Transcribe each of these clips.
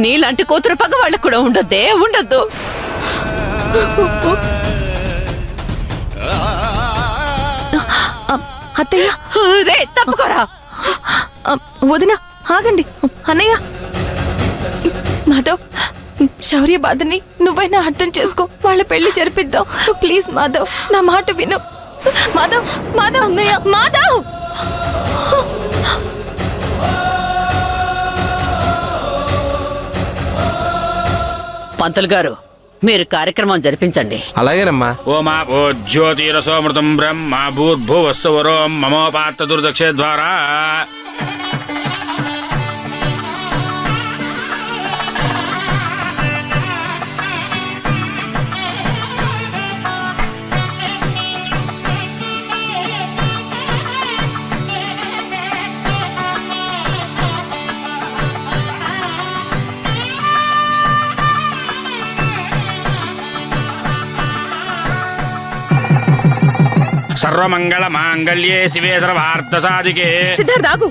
నీలాంటి కూతురు పగ వాళ్ళకు కూడా ఉండొద్దే, ఉండొద్దు. అత్తయ్య రే తప్పుకోరా. వదిన ఆగండి. అన్నయ్య మాధవ్, శౌర్య బాధని నువ్వైనా అర్థం చేసుకో. వాళ్ళ పెళ్లి జరిపిద్దాం ప్లీజ్ మాధవ్, నా మాట విను. మాధవ్ మాధవ్ అన్నయ్య మాధవ్. పంతులు గారు, మీరు కార్యక్రమం జరిపించండి. అలాగేనమ్మా. ఓమా ఓ జ్యోతిరసోమృతం బ్రహ్మ భూర్భువస్సువరోం మమోపాత్త దుర్దక్షే ద్వారా సర్వమంగళ మాంగళ్యే శివే సర్వార్థ సాధికే. సిద్ధార్థ ఆగు.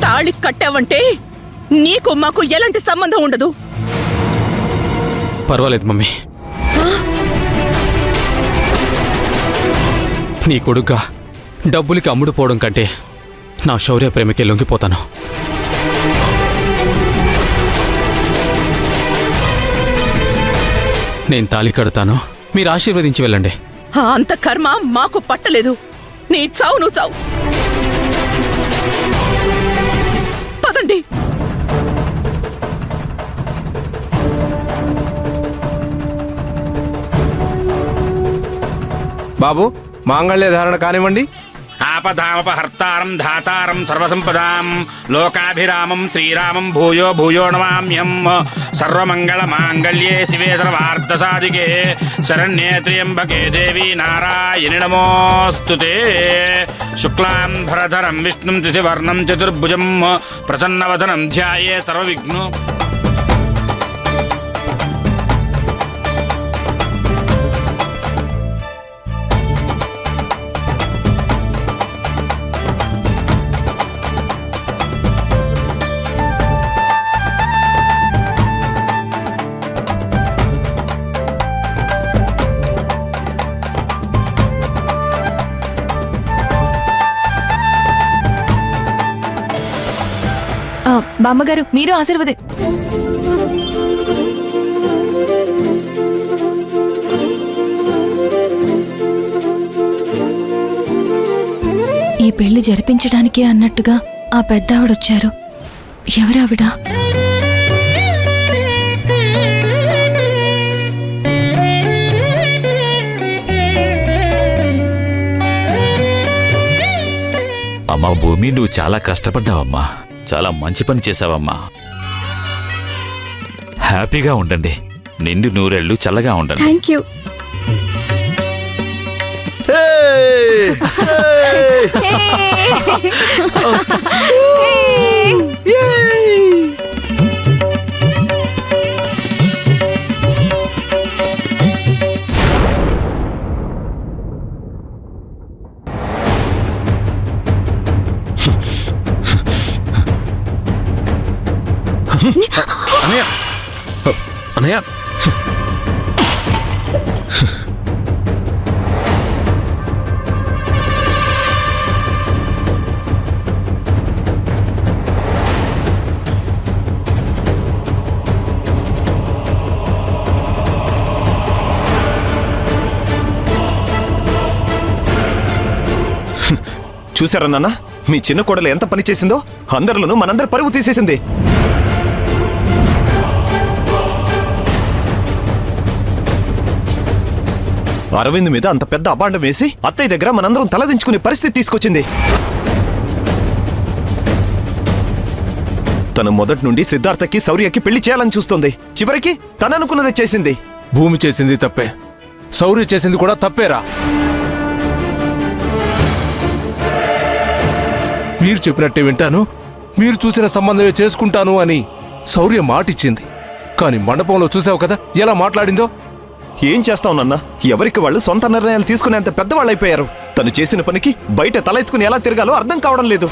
తాళి కట్టావంటే నీకు మాకు ఎలాంటి సంబంధం ఉండదు. పర్వాలేదు మమ్మీ. నీ కొడుగ్గా డబ్బులకి అమ్ముడుపోవడం కంటే నా శౌర్య ప్రేమకే లొంగిపోతాను. నేను తాళి కడతాను, మీరు ఆశీర్వదించి వెళ్ళండి. అంత కర్మ మాకు పట్టలేదు. నీ చావు నువ్వు చావు. పదండి. బాబు, మాంగళ్య ధారణ కానివ్వండి. ఆపదామపహర్తారం ధాతారం సర్వసంపదాం లోకాభిరామం శ్రీరామం భూయో భూయో నమామ్యం. సర్వమంగళ మాంగళ్యే శివే సర్వార్థ సాధికే శరణ్యే త్ర్యంబకే దేవి నారాయణి నమోస్తుతే. శుక్లాం భరధరం విష్ణుం తిథివర్ణం చతుర్భుజం ప్రసన్నవదనం ధ్యాయే సర్వవిఘ్నో. బామ్మగారు మీరు ఆశీర్వది. ఈ పెళ్లి జరిపించడానికే అన్నట్టుగా ఆ పెద్దావిడొచ్చారు. ఎవరావిడ? అమ్మా భూమి, నువ్వు చాలా కష్టపడ్డావమ్మా, చాలా మంచి పని చేశావమ్మా. హ్యాపీగా ఉండండి, నిండు నూరేళ్లు చల్లగా ఉండండి. Thank you. అన్నయ్య, అన్నయ్య, చూసారా నాన్న, మీ చిన్న కోడలు ఎంత పని చేసిందో. అందరిలోనూ మనందరి పరువు తీసేసింది. అరవింద్ మీద అంత పెద్ద అబాండం వేసి అత్తయ్య దగ్గర మనందరం తలదించుకునే పరిస్థితి తీసుకొచ్చింది. తను మొదటి నుండి సిద్ధార్థకి శౌర్యకి పెళ్లి చేయాలని చూస్తోంది. చివరికి తననుకున్నదే చేసింది. భూమి చేసింది తప్పే, శౌర్య చేసింది కూడా తప్పేరా. మీరు చెప్పినట్టే వింటాను, మీరు చూసిన సంబంధమే చేసుకుంటాను అని శౌర్య మాటిచ్చింది. కానీ మండపంలో చూసావు కదా ఎలా మాట్లాడిందో. ఏం చేస్తావు నాన్న, ఎవరికి వాళ్ళు సొంత నిర్ణయాలు తీసుకునేంత పెద్దవాళ్ళైపోయారు. తను చేసిన పనికి బయట తల ఎత్తుకుని ఎలా తిరగాలో అర్థం కావడం లేదు.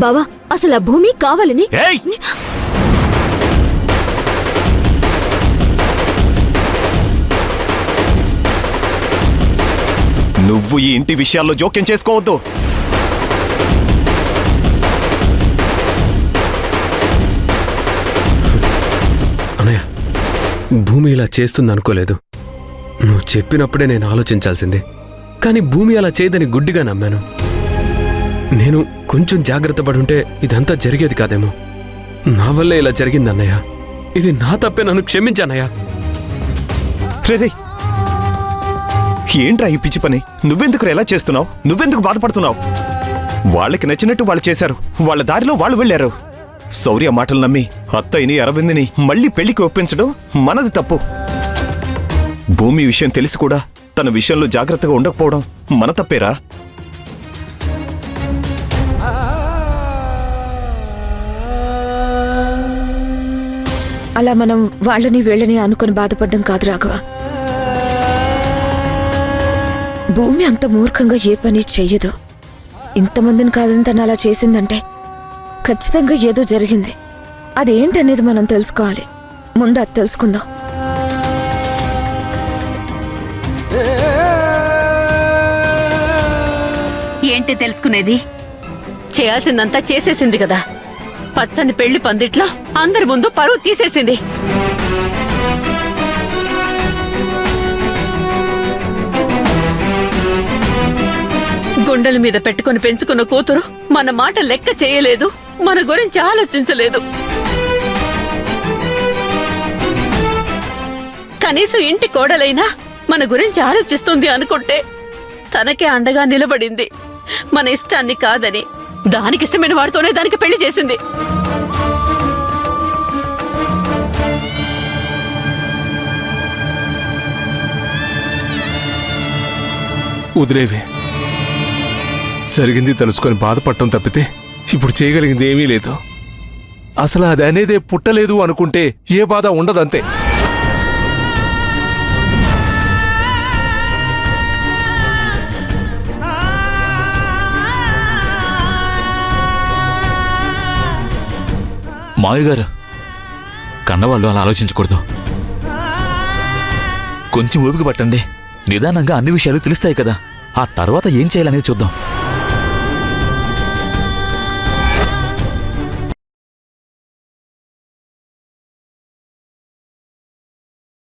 బావా అసలు ఆ భూమి కావాలని ఏయ్! నువ్వు ఈ ఇంటి విషయాల్లో జోక్యం చేసుకోవద్దు. అన్నయ్య, భూమి ఇలా చేస్తుంది అనుకోలేదు. నువ్వు చెప్పినప్పుడే నేను ఆలోచించాల్సింది. కానీ భూమి అలా చేయదని గుడ్డిగా నమ్మాను. నేను కొంచెం జాగ్రత్త పడుంటే ఇదంతా జరిగేది కాదేమో. నా వల్లే ఇలా జరిగింది అన్నయ్య. ఇది నా తప్పే, నన్ను క్షమించన్నయ్య. రే, ఏంట్రా ఈ పిచ్చి పని? నువ్వెందుకు ఎలా చేస్తున్నావు? నువ్వెందుకు బాధపడుతున్నావు? వాళ్ళకి నచ్చినట్టు వాళ్ళు చేశారు. వాళ్ళ దారిలో వాళ్ళు వెళ్ళారు. శౌర్య మాటలు నమ్మి అత్తయ్యని అరవింద్ని మళ్ళీ పెళ్లికి ఒప్పించడం మనది తప్పు. భూమి విషయం తెలిసి కూడా తన విషయంలో జాగ్రత్తగా ఉండకపోవడం మన తప్పేరా? అలా మనం వాళ్ళని వీళ్ళని అనుకుని బాధపడ్డం కాదు రాఘవ. భూమి అంత మూర్ఖంగా ఏ పని చెయ్యదు. ఇంతమందిని కాదని తను అలా చేసిందంటే ఖచ్చితంగా ఏదో జరిగింది. అదేంటనేది మనం తెలుసుకోవాలి. ముందు అది తెలుసుకుందాం. ఏంటి తెలుసుకునేది? చేయాల్సిందంతా చేసేసింది కదా. పచ్చని పెళ్లి పందిట్లో అందరి ముందు పరువు తీసేసింది. గుండెల మీద పెట్టుకుని పెంచుకున్న కూతురు మన మాట లెక్క చేయలేదు, మన గురించి ఆలోచించలేదు. కనీసం ఇంటి కోడలైనా మన గురించి ఆలోచిస్తుంది అనుకుంటే తనకే అండగా నిలబడింది. మన ఇష్టాన్ని కాదని, దానికిష్టమైన వాడితోనే దానికి పెళ్లి చేసింది. వదిలేవే. జరిగింది తెలుసుకొని బాధపడటం తప్పితే ఇప్పుడు చేయగలిగింది ఏమీ లేదు. అసలు అది అనేదే పుట్టలేదు అనుకుంటే ఏ బాధ ఉండదంతే. మావయ్య గారు, కన్నవాళ్ళు అలా ఆలోచించకూడదు. కొంచెం ఓపిక పట్టండి. నిదానంగా అన్ని విషయాలు తెలుస్తాయి కదా. ఆ తర్వాత ఏం చేయాలనేది చూద్దాం.